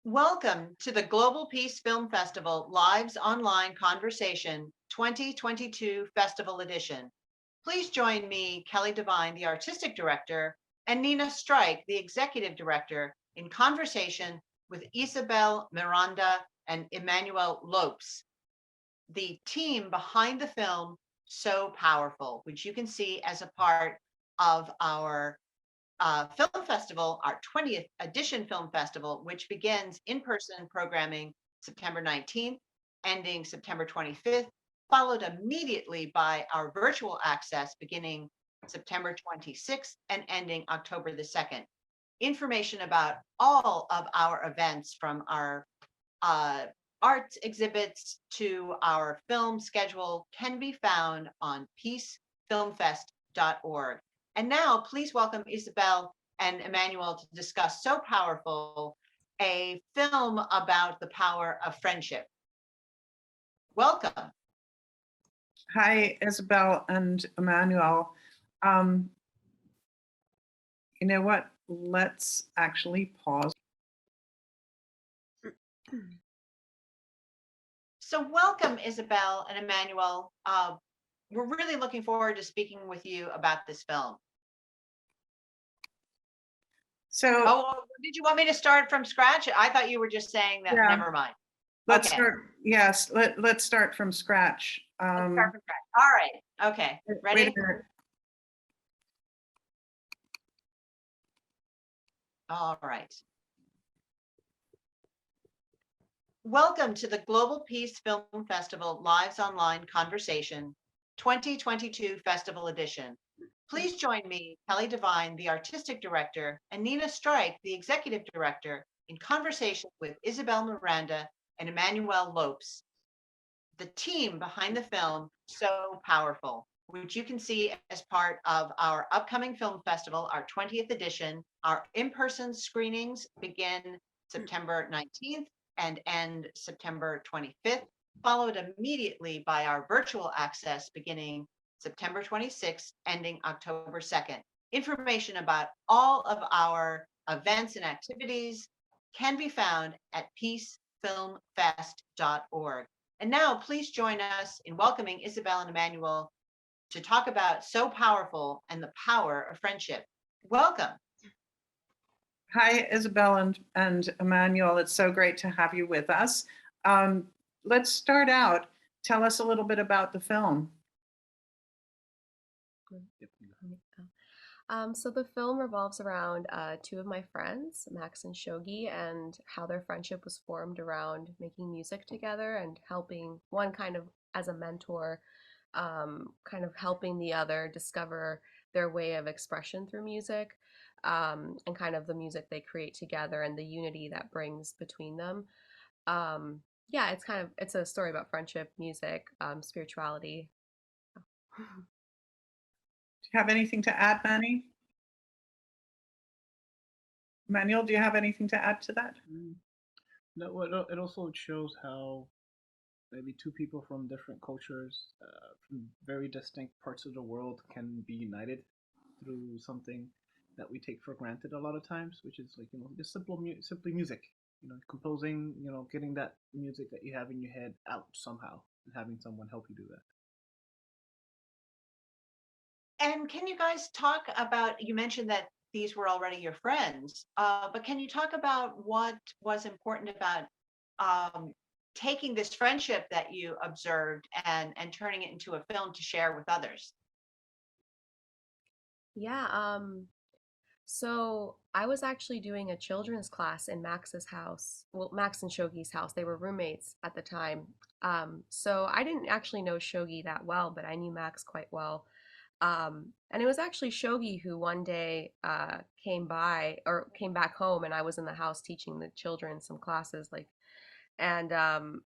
Welcome to the Global Peace Film Festival Lives Online Conversation 2022 Festival Edition. Please join me, Kelly Devine, the Artistic Director, and Nina Strike, the Executive Director, in conversation with Isabel Miranda and Emmanuel Lopes, the team behind the film So Powerful, which you can see as a part of our film festival, our 20th edition film festival, which begins in-person programming September 19th, ending September 25th, followed immediately by our virtual access beginning September 26th and ending October the 2nd. Information about all of our events, from our uh, art exhibits to our film schedule, can be found on peacefilmfest.org. And now please welcome Isabel and Emmanuel to discuss So Powerful, a film about the power of friendship. Welcome. Hi, Isabel and Emmanuel. Um, you know what? Let's actually pause. So welcome, Isabel and Emmanuel. We're really looking forward to speaking with you about this film. So, Oh, did you want me to start from scratch? I thought you were just saying that. yeah, Never mind. let's Okay. start. Yes, let's start from scratch. Let's start from scratch. All right. Okay. Ready? Wait a minute. All right. Welcome to the Global Peace Film Festival Lives Online Conversation 2022 Festival Edition. Please join me, Kelly Devine, the Artistic Director, and Nina Strike, the Executive Director, in conversation with Isabel Miranda and Emmanuel Lopes, the team behind the film So Powerful, which you can see as part of our upcoming film festival, our 20th edition. Our in-person screenings begin September 19th and end September 25th, followed immediately by our virtual access beginning September 26th, ending October 2nd. Information about all of our events and activities can be found at peacefilmfest.org. And now please join us in welcoming Isabel and Emmanuel to talk about So Powerful and the power of friendship. Welcome. Hi, Isabel and Emmanuel. It's so great to have you with us. Let's start out. Tell us a little bit about the film. So the film revolves around two of my friends, Max and Shogi, and how their friendship was formed around making music together and helping one kind of as a mentor, kind of helping the other discover their way of expression through music, and kind of the music they create together and the unity that brings between them. Yeah, it's a story about friendship, music, spirituality. Do you have anything to add, Manny? Manuel, do you have anything to add to that? No, it also shows how maybe two people from different cultures, from very distinct parts of the world, can be united through something that we take for granted a lot of times, which is like just simply music. Composing, getting that music that you have in your head out somehow, and having someone help you do that. And can you guys talk about, you mentioned that these were already your friends, but can you talk about what was important about taking this friendship that you observed and turning it into a film to share with others? Yeah, so I was actually doing a children's class in Max's house. Well, Max and Shogi's house. They were roommates at the time. So I didn't actually know Shogi that well, but I knew Max quite well. And it was actually Shogi who one day came by or came back home, and I was in the house teaching the children some classes, and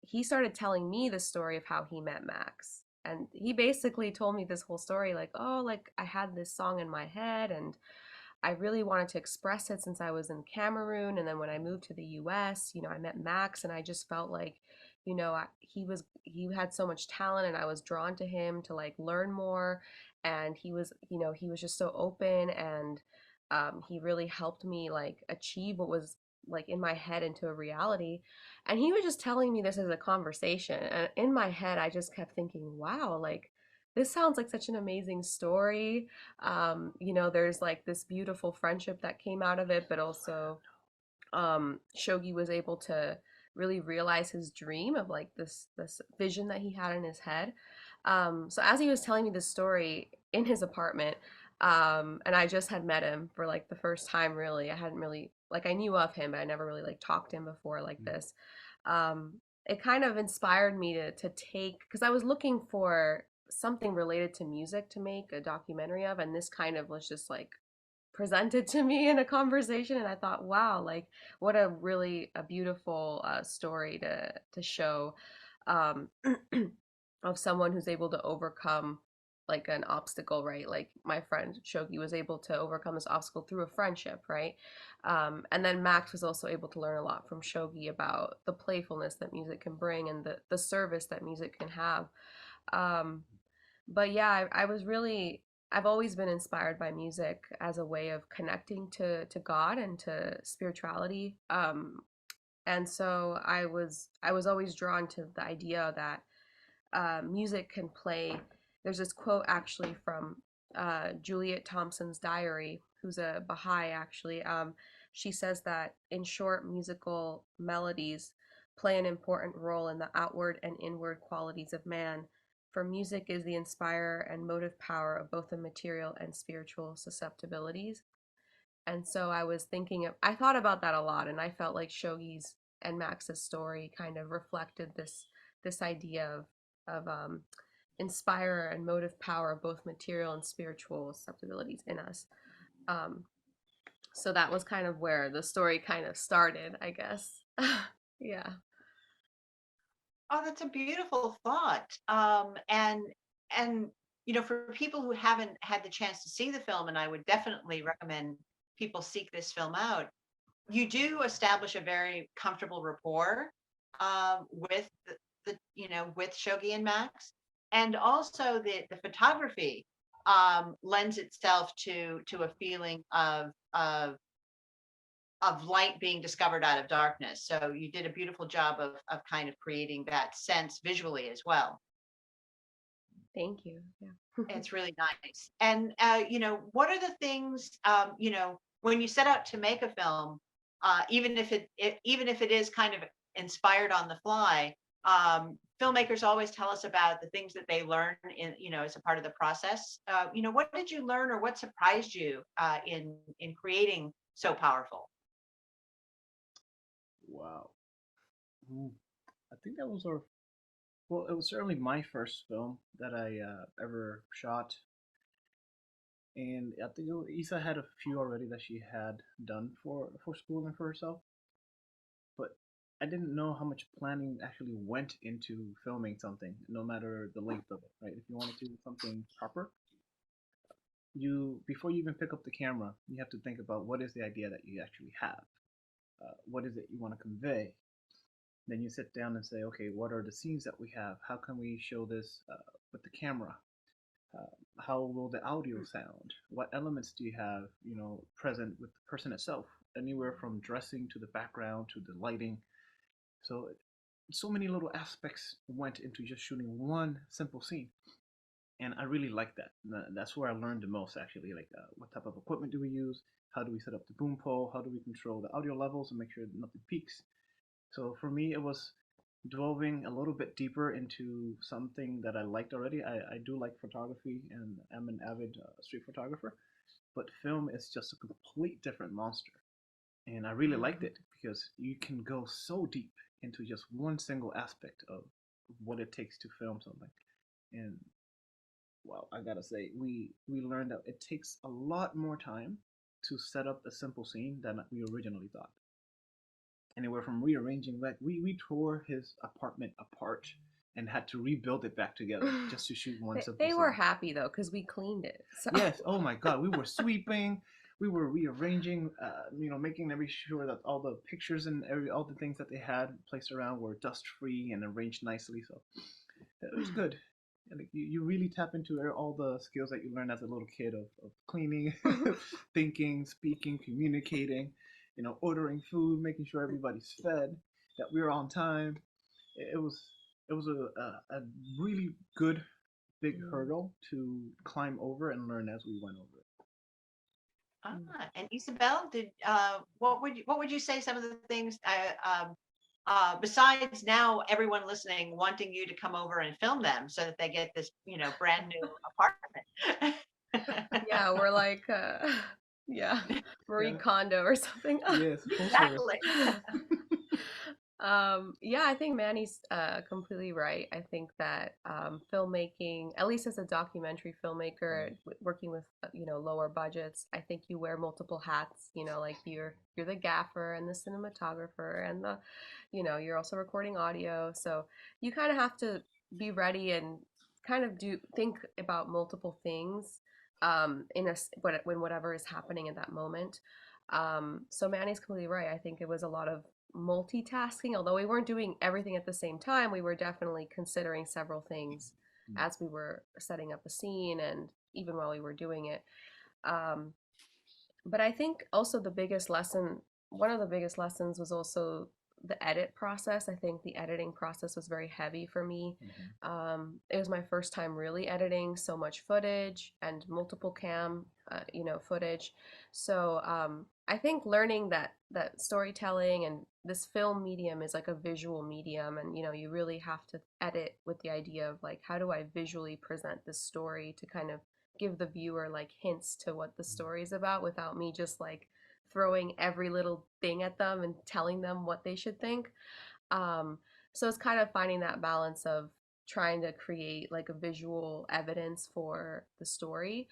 he started telling me the story of how he met Max. And he basically told me this whole story, like, oh, like I had this song in my head and I really wanted to express it since I was in Cameroon. And then when I moved to the US, I met Max and I just felt like, he had so much talent and I was drawn to him to like learn more. And he was just so open and he really helped me like achieve what was like in my head into a reality. And he was just telling me this as a conversation. And in my head, I just kept thinking, wow, like this sounds like such an amazing story. There's like this beautiful friendship that came out of it, but also Shogi was able to really realize his dream of like this vision that he had in his head. So as he was telling me this story in his apartment, and I just had met him for like the first time. Really, I hadn't really like I knew of him, but I never really like talked to him before like this. It kind of inspired me to take because I was looking for something related to music to make a documentary of, and this kind of was just like presented to me in a conversation, and I thought, wow, like what a beautiful story to show, um, of someone who's able to overcome like an obstacle, right? Like my friend Shogi was able to overcome this obstacle through a friendship, right? And then Max was also able to learn a lot from Shogi about the playfulness that music can bring and the service that music can have. um, but yeah, I was really I've always been inspired by music as a way of connecting to God and to spirituality. And so I was always drawn to the idea that music can play. There's this quote actually from Juliet Thompson's diary, who's a Baha'i actually. She says that in short, musical melodies play an important role in the outward and inward qualities of man. For music is the inspirer and motive power of both the material and spiritual susceptibilities. And so I thought about that a lot, and I felt like Shogi's and Max's story kind of reflected this idea of inspire and motive power of both material and spiritual susceptibilities in us. Um, so that was kind of where the story kind of started, I guess. Yeah. Oh, that's a beautiful thought. And for people who haven't had the chance to see the film, and I would definitely recommend people seek this film out. You do establish a very comfortable rapport with with Shogi and Max, and also the photography lends itself to a feeling of light being discovered out of darkness. So you did a beautiful job of kind of creating that sense visually as well. Thank you. Yeah. It's really nice. And what are the things when you set out to make a film, even if it is kind of inspired on the fly, filmmakers always tell us about the things that they learn in as a part of the process. What did you learn, or what surprised you in creating So Powerful? Wow. Mm. I think that was our, well, it was certainly my first film that I ever shot. And I think Isa had a few already that she had done for school and for herself. But I didn't know how much planning actually went into filming something, no matter the length of it, right? If you want to do something proper, you before you even pick up the camera, you have to think about what is the idea that you actually have. What is it you want to convey? Then you sit down and say, okay, what are the scenes that we have? How can we show this with the camera? Uh, how will the audio sound? What elements do you have, present with the person itself? Anywhere from dressing to the background to the lighting. So many little aspects went into just shooting one simple scene, and I really like that. That's where I learned the most, actually. Like, what type of equipment do we use? How do we set up the boom pole? How do we control the audio levels and make sure that nothing peaks? So for me, it was delving a little bit deeper into something that I liked already. I do like photography, and I'm an avid street photographer, but film is just a complete different monster. And I really liked it because you can go so deep into just one single aspect of what it takes to film something. And well, I gotta say, we learned that it takes a lot more time to set up a simple scene than we originally thought. Anywhere from rearranging, like we tore his apartment apart and had to rebuild it back together just to shoot one simple They were scene. happy though because we cleaned it. So Yes, oh my God, we were sweeping, we were rearranging, making every sure that all the pictures and all the things that they had placed around were dust free and arranged nicely. So it was good. And like, you really tap into all the skills that you learn as a little kid of cleaning, thinking, speaking, communicating. ordering food, making sure everybody's fed, that we were on time. It was a really good big Mm, hurdle to climb over and learn as we went over it. mm. And Isabel, what would you say some of the things besides now everyone listening wanting you to come over and film them so that they get this, brand new apartment? Yeah, we're like, yeah, Marie Yeah. Kondo or something. Yes, full service. Exactly. Yeah, I think Manny's completely right. I think that filmmaking, at least as a documentary filmmaker, working with lower budgets, I think you wear multiple hats. Like you're the gaffer and the cinematographer and you're also recording audio. So you kind of have to be ready and kind of do think about multiple things when whatever is happening at that moment. So Manny's completely right. I think it was a lot of multitasking. Although we weren't doing everything at the same time, we were definitely considering several things Mm. as we were setting up a scene and even while we were doing it. Um, but I think also one of the biggest lessons was also the edit process. I think the editing process was very heavy for me. Mhm. It was my first time really editing so much footage and multiple cam, footage. So I think learning that storytelling and this film medium is like a visual medium, and you really have to edit with the idea of like, how do I visually present this story to kind of give the viewer like hints to what the story is about without me just like throwing every little thing at them and telling them what they should think. Um, so it's kind of finding that balance of trying to create like a visual evidence for the story.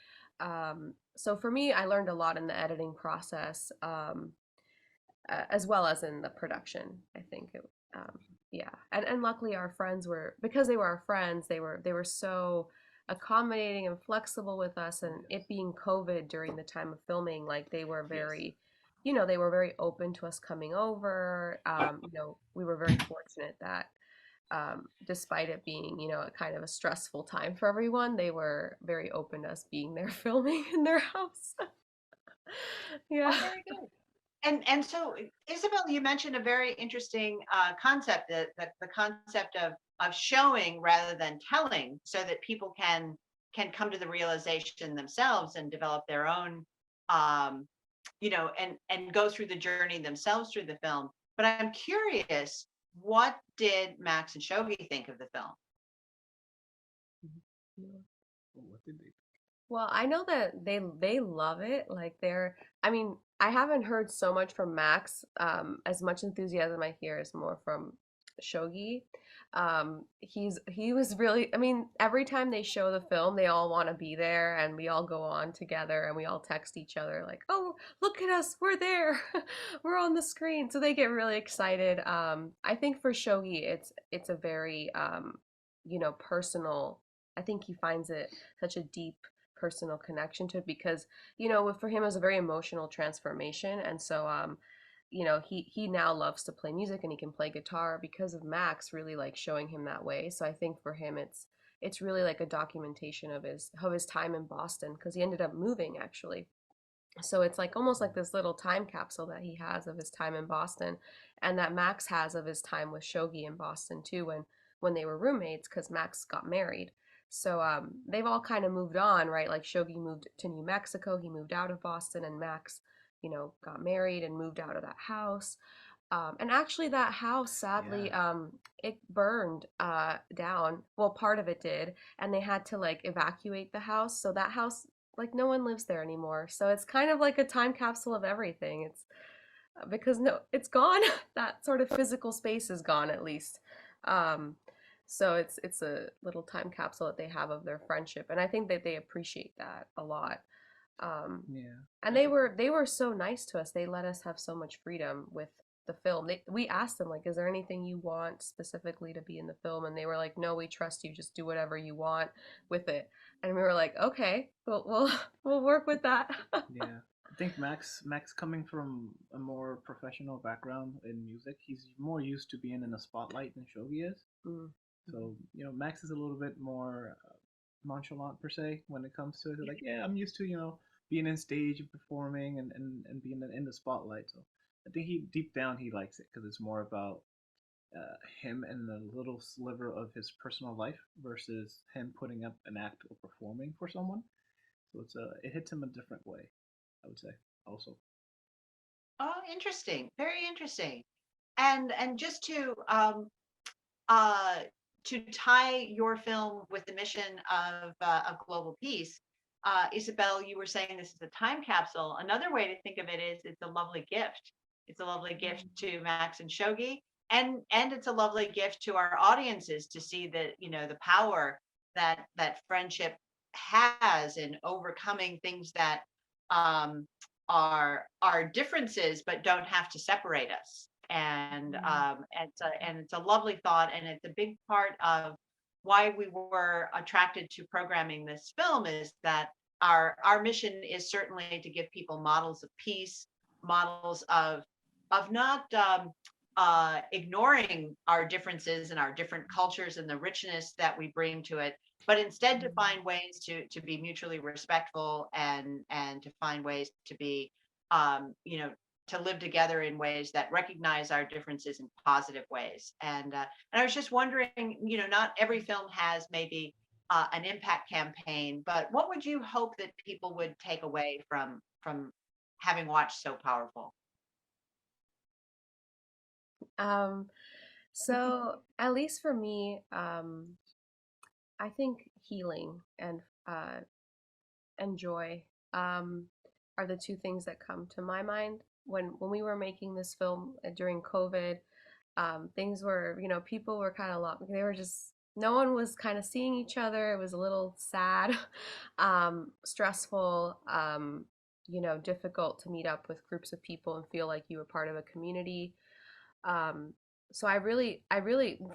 So for me, I learned a lot in the editing process, as well as in the production. I think yeah, and luckily our friends were, because they were our friends, they were so accommodating and flexible with us, and it being COVID during the time of filming, like they were Yes. very, they were very open to us coming over. We were very fortunate that despite it being, a kind of a stressful time for everyone, they were very open to us being there filming in their house. Oh, Yeah. very good. And so, Isabel, you mentioned a very interesting concept, that the concept of showing rather than telling, so that people can come to the realization themselves and develop their own, um, and go through the journey themselves through the film. But I'm curious, what did Max and Shogi think of the film? Oh, what did they? Well, I know that they love it. Like I mean, I haven't heard so much from Max. As much enthusiasm I hear is more from Shogi. He was really, I mean, every time they show the film, they all want to be there, and we all go on together, and we all text each other like, "Oh, look at us, we're there, we're on the screen." So they get really excited. I think for Shogi, it's a very personal. I think he finds it such a deep personal connection to it because for him it was a very emotional transformation, and so he now loves to play music and he can play guitar because of Max really like showing him that way. So I think for him it's really like a documentation of his time in Boston, because he ended up moving actually. So it's like almost like this little time capsule that he has of his time in Boston, and that Max has of his time with Shogi in Boston too, when they were roommates, because Max got married. So they've all kind of moved on, right? Like Shogi moved to New Mexico, he moved out of Boston, and Max, got married and moved out of that house. And actually, that house, sadly, Yeah. it burned down. Well, part of it did, and they had to like evacuate the house. So that house, like, no one lives there anymore. So it's kind of like a time capsule of everything. It's because no, it's gone. That sort of physical space is gone, at least. Um, so it's a little time capsule that they have of their friendship, and I think that they appreciate that a lot. Um, Yeah. and I think. they were so nice to us. They let us have so much freedom with the film. We asked them like, "Is there anything you want specifically to be in the film?" And they were like, "No, we trust you. Just do whatever you want with it." And we were like, "Okay, we'll we'll work with that." Yeah. I think Max coming from a more professional background in music, he's more used to being in the spotlight than Shogi is. Mm. So, Max is a little bit more nonchalant per se when it comes to it. Like, yeah, I'm used to, being in stage and performing and being in the spotlight. So I think he deep down he likes it because it's more about him and a little sliver of his personal life versus him putting up an act or performing for someone. So it hits him a different way, I would say. Also, Oh, interesting. Very interesting. And just uh, to tie your film with the mission of global peace, Isabel, you were saying this is a time capsule. Another way to think of it is it's a lovely gift. It's a lovely gift to Max and Shogi, and it's a lovely gift to our audiences to see that the power that friendship has in overcoming things that um, are differences, but don't have to separate us. And it's a lovely thought, and it's a big part of why we were attracted to programming this film, is that our mission is certainly to give people models of peace, models of not ignoring our differences and our different cultures and the richness that we bring to it, but instead to find ways to be mutually respectful, and to find ways to be to live together in ways that recognize our differences in positive ways. And I was just wondering, not every film has maybe an impact campaign, but what would you hope that people would take away from having watched So Powerful? Um, so at least for me, I think healing and joy are the two things that come to my mind when we were making this film during COVID. Things were, people were kind of locked. They were just no one was kind of seeing each other. It was a little sad, stressful, difficult to meet up with groups of people and feel like you were part of a community. Um, so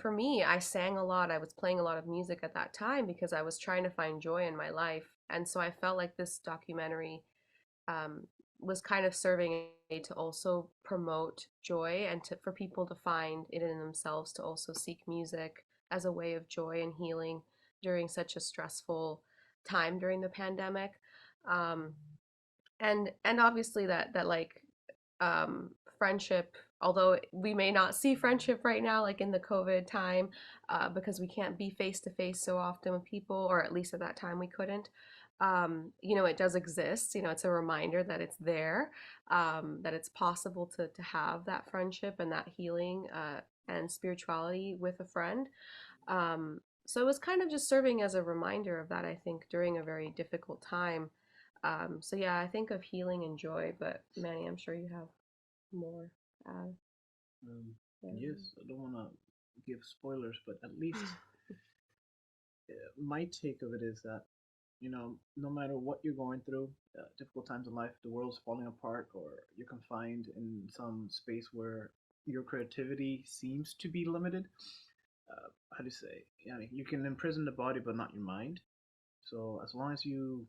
for me, I sang a lot. I was playing a lot of music at that time because I was trying to find joy in my life. And so I felt like this documentary um, was kind of serving to also promote joy and for people to find it in themselves to also seek music as a way of joy and healing during such a stressful time during the pandemic. Um, and obviously that like friendship, although we may not see friendship right now like in the COVID time, because we can't be face to face so often with people, or at least at that time we couldn't. It does exist. It's a reminder that it's there, that it's possible to have that friendship and that healing and spirituality with a friend. So it was kind of just serving as a reminder of that, I think, during a very difficult time. So yeah, I think of healing and joy, but Manny, I'm sure you have more. Uh, yes, I don't want to give spoilers, but at least my take of it is that no matter what you're going through, difficult times in life, the world's falling apart, or you're confined in some space where your creativity seems to be limited. How do you say? Yeah, you can imprison the body, but not your mind. So as long as you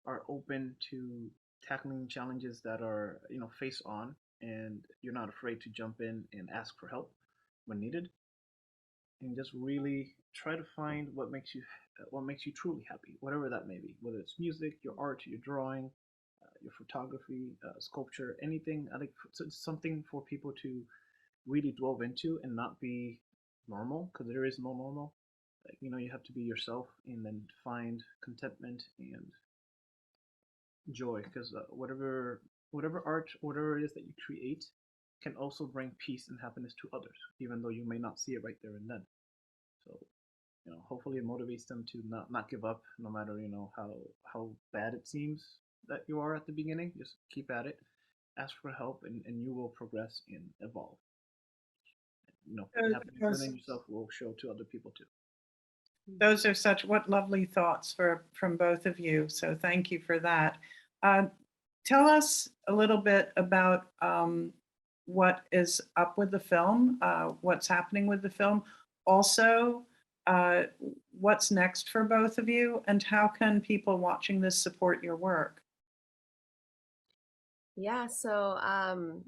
are open to tackling challenges that are face on, and you're not afraid to jump in and ask for help when needed, and just really try to find what makes you truly happy, whatever that may be, whether it's music, your art, your drawing, your photography, sculpture, anything. I think it's something for people to really delve into and not be normal, because there is no normal. Like, you have to be yourself and then find contentment and joy, because whatever art, whatever it is that you create, can also bring peace and happiness to others, even though you may not see it right there and then. So, hopefully it motivates them to not give up, no matter how bad it seems that you are at the beginning. Just keep at it, ask for help, and you will progress and evolve. Happiness within yourself will show to other people too. Those are such what lovely thoughts from both of you. So thank you for that. Uh, Tell us a little bit about what is up with the film, what's happening with the film. Also, uh, what's next for both of you, and how can people watching this support your work? yeah, so I'm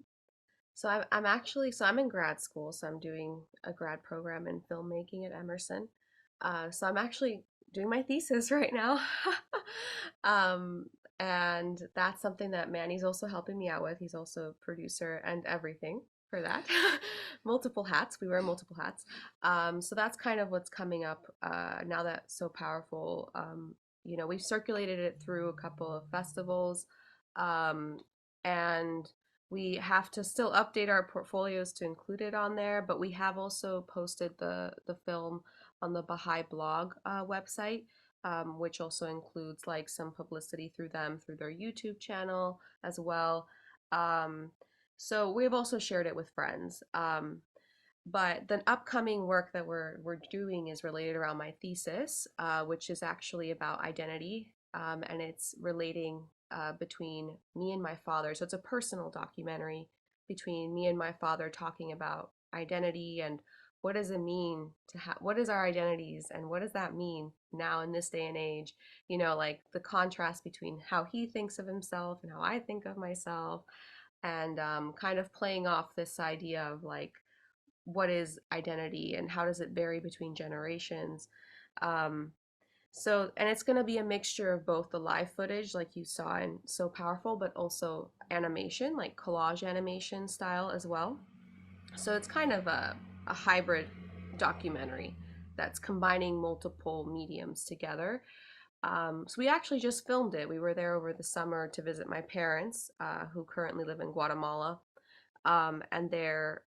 in grad school, so I'm doing a grad program in filmmaking at Emerson. So I'm actually doing my thesis right now. um, And that's something that Manny's also helping me out with. He's also producer and everything for that. Multiple hats. We wear multiple hats. So that's kind of what's coming up now that So Powerful. We've circulated it through a couple of festivals, um, and we have to still update our portfolios to include it on there. But we have also posted the film on the Baha'i blog website, which also includes like some publicity through them through their YouTube channel as well. Um, so we've also shared it with friends. But the upcoming work that we're doing is related around my thesis, which is actually about identity, and it's relating between me and my father. So it's a personal documentary between me and my father talking about identity and what does it mean to have, what is our identities and what does that mean now in this day and age, like the contrast between how he thinks of himself and how I think of myself, and kind of playing off this idea of like what is identity and how does it vary between generations. um, and it's going to be a mixture of both the live footage, like you saw in So Powerful, but also animation, like collage animation style as well. So it's kind of a hybrid documentary that's combining multiple mediums together. So we actually just filmed it. We were there over the summer to visit my parents, who currently live in Guatemala.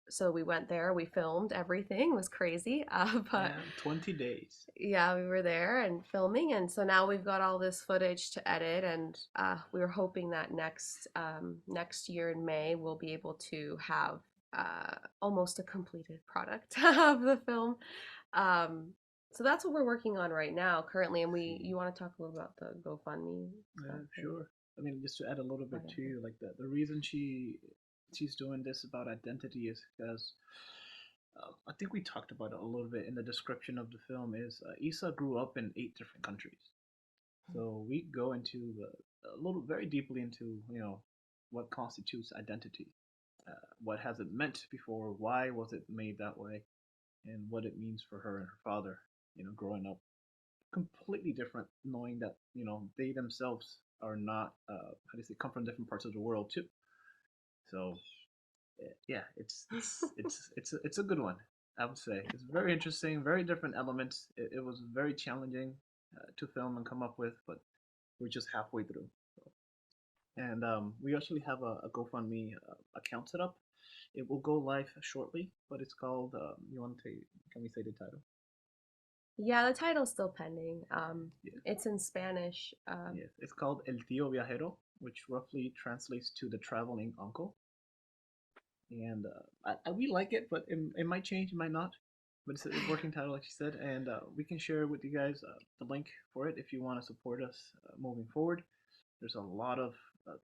So we went there, we filmed everything. It was crazy. But Yeah, 20 days. yeah, we were there and filming, and so now we've got all this footage to edit, and we were hoping that next year in May we'll be able to have almost a completed product of the film. Um, so that's what we're working on right now currently, and you want to talk a little about the GoFundMe Yeah, stuff? sure. I mean, just to add a little bit Whatever. too, like the reason she's doing this about identity is because I think we talked about it a little bit in the description of the film. Is Issa grew up in 8 different countries, so we go into a little very deeply into what constitutes identity, what has it meant before, why was it made that way, and what it means for her and her father. Growing up completely different, knowing that they themselves are not how do you say, come from different parts of the world too. So yeah, it's a good one. I would say it's very interesting, very different elements. It was very challenging to film and come up with, but we're just halfway through. So, and we actually have a GoFundMe account set up. It will go live shortly, but it's called. You want to say? Can we say the title? Yeah, the title's still pending. Yeah. It's in Spanish. Yes, it's called El Tío Viajero, which roughly translates to the traveling uncle. And we like it, but it might change, it might not. But it's a working title, like you said, and we can share with you guys the link for it if you want to support us moving forward. There's a lot of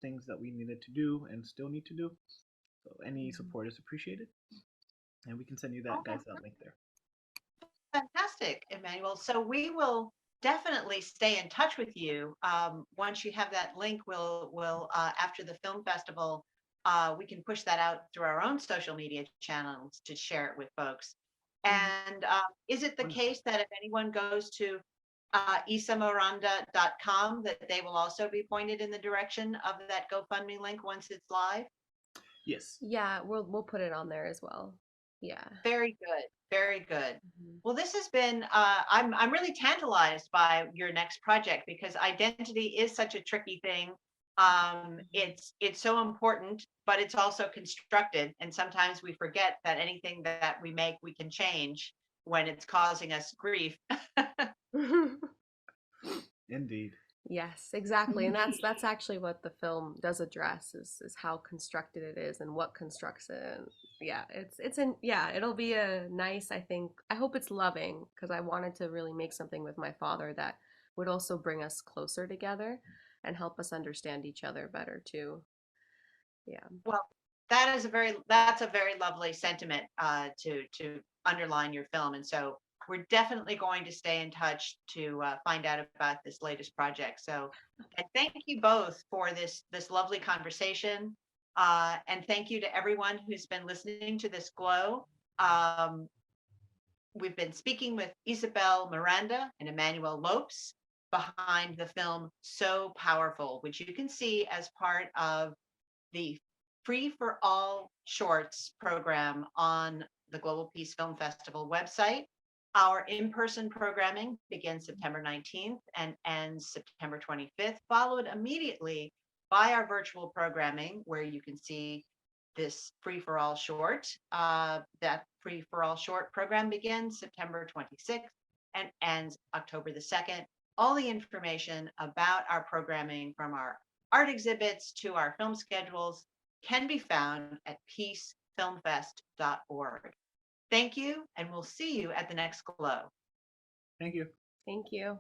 things that we needed to do and still need to do, so any support is appreciated, and we can send you that Okay, guys that link there. fantastic, Emmanuel. So we will definitely stay in touch with you. Once you have that link, we'll after the film festival, we can push that out through our own social media channels to share it with folks. Mhm. And is it the Wonderful. case that if anyone goes to isamoranda.com, that they will also be pointed in the direction of that GoFundMe link once it's live? Yes. Yeah, we'll put it on there as well. Yeah. Very good. Very good. Mhm. Well, this has been, I'm really tantalized by your next project because identity is such a tricky thing. It's so important, but it's also constructed. And sometimes we forget that anything that we make, we can change when it's causing us grief. Indeed. Yes, exactly. And that's actually what the film does address is how constructed it is and what constructs it. And yeah, it'll be a nice, I think, I hope it's loving because I wanted to really make something with my father that would also bring us closer together and help us understand each other better too. Yeah. Well, that's a very lovely sentiment to underline your film, and so we're definitely going to stay in touch to find out about this latest project. So, and thank you both for this lovely conversation, and thank you to everyone who's been listening to this glow. Um, we've been speaking with Isabel Miranda and Emmanuel Lopes. behind the film So Powerful, which you can see as part of the Free for All Shorts program on the Global Peace Film Festival website. Our in-person programming begins September 19th and ends September 25th, followed immediately by our virtual programming, where you can see this Free for All short. That Free for All short program begins September 26th and ends October the 2nd. All the information about our programming, from our art exhibits to our film schedules, can be found at peacefilmfest.org. Thank you, and we'll see you at the next Glow. Thank you. Thank you.